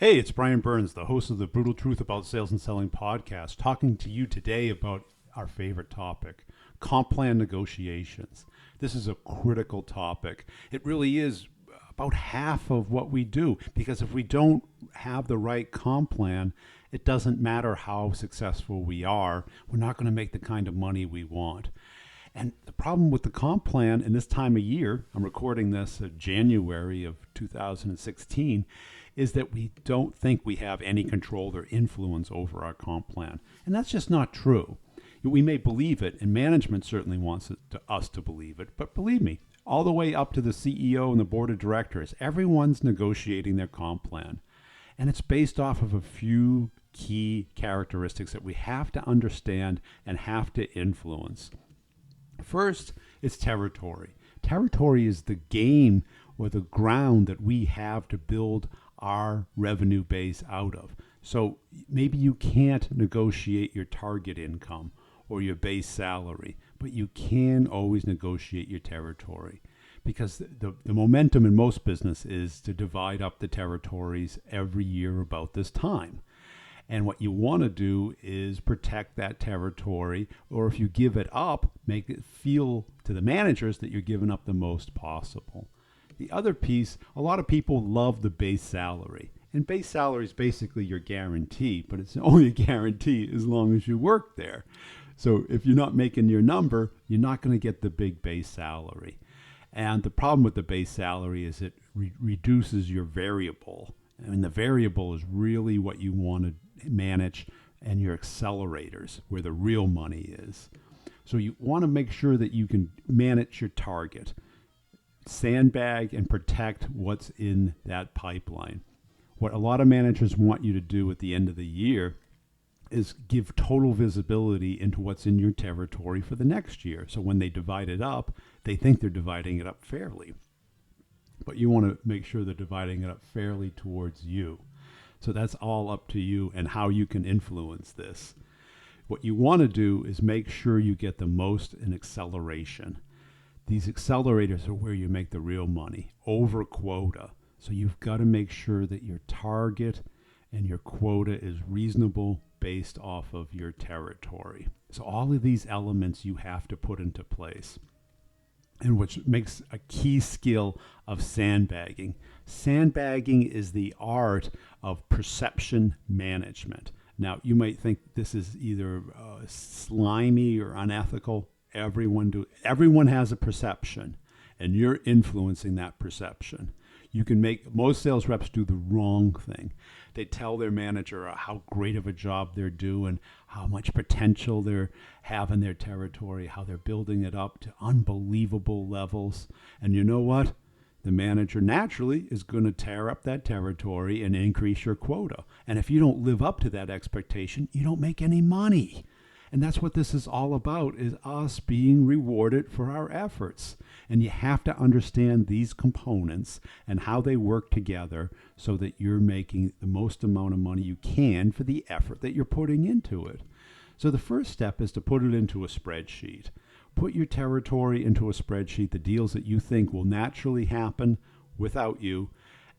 Hey, it's Brian Burns, the host of the Brutal Truth About Sales and Selling podcast, talking to you today about our favorite topic, comp plan negotiations. This is a critical topic. It really is about half of what we do, because if we don't have the right comp plan, it doesn't matter how successful we are. We're not going to make the kind of money we want. And the problem with the comp plan in this time of year, I'm recording this in January of 2016, is that we don't think we have any control or influence over our comp plan. And that's just not true. We may believe it, and management certainly wants us to believe it, but believe me, all the way up to the CEO and the board of directors, everyone's negotiating their comp plan. And it's based off of a few key characteristics that we have to understand and have to influence. First, it's territory. Territory is the game or the ground that we have to build our revenue base out of. So maybe you can't negotiate your target income or your base salary, but you can always negotiate your territory, because the momentum in most business is to divide up the territories every year about this time. And what you want to do is protect that territory, or if you give it up, make it feel to the managers that you're giving up the most possible. The other piece, a lot of people love the base salary. And base salary is basically your guarantee, but it's only a guarantee as long as you work there. So if you're not making your number, you're not going to get the big base salary. And the problem with the base salary is it reduces your variable. And the variable is really what you want to manage, and your accelerators, where the real money is. So you want to make sure that you can manage your target, sandbag and protect what's in that pipeline. What a lot of managers want you to do at the end of the year is give total visibility into what's in your territory for the next year. So when they divide it up, they think they're dividing it up fairly. But you want to make sure they're dividing it up fairly towards you. So that's all up to you and how you can influence this. What you want to do is make sure you get the most in acceleration. These accelerators are where you make the real money, over quota. So you've got to make sure that your target and your quota is reasonable based off of your territory. So all of these elements you have to put into place, and which makes a key skill of sandbagging. Sandbagging is the art of perception management. Now, you might think this is either slimy or unethical. Everyone has a perception, and you're influencing that perception. You can make most sales reps do the wrong thing. They tell their manager how great of a job they're doing, how much potential they have in their territory, how they're building it up to unbelievable levels. And you know what? The manager naturally is going to tear up that territory and increase your quota. And if you don't live up to that expectation, you don't make any money. And that's what this is all about, is us being rewarded for our efforts. And you have to understand these components and how they work together so that you're making the most amount of money you can for the effort that you're putting into it. So the first step is to put it into a spreadsheet. Put your territory into a spreadsheet, the deals that you think will naturally happen without you,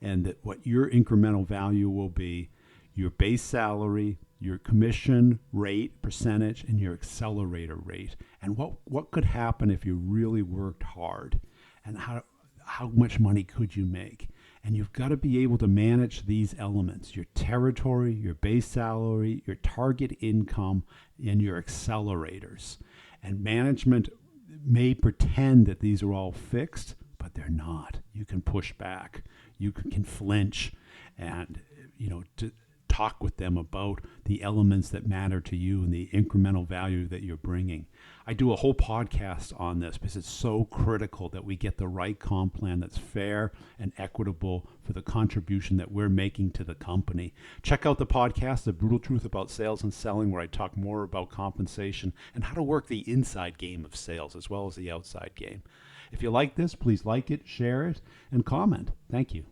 and that what your incremental value will be, your base salary, your commission rate, percentage, and your accelerator rate. And what could happen if you really worked hard, and how much money could you make? And you've got to be able to manage these elements, your territory, your base salary, your target income, and your accelerators. And management may pretend that these are all fixed, but they're not. You can push back. You can flinch and, to talk with them about the elements that matter to you and the incremental value that you're bringing. I do a whole podcast on this because it's so critical that we get the right comp plan that's fair and equitable for the contribution that we're making to the company. Check out the podcast, The Brutal Truth About Sales and Selling, where I talk more about compensation and how to work the inside game of sales as well as the outside game. If you like this, please like it, share it, and comment. Thank you.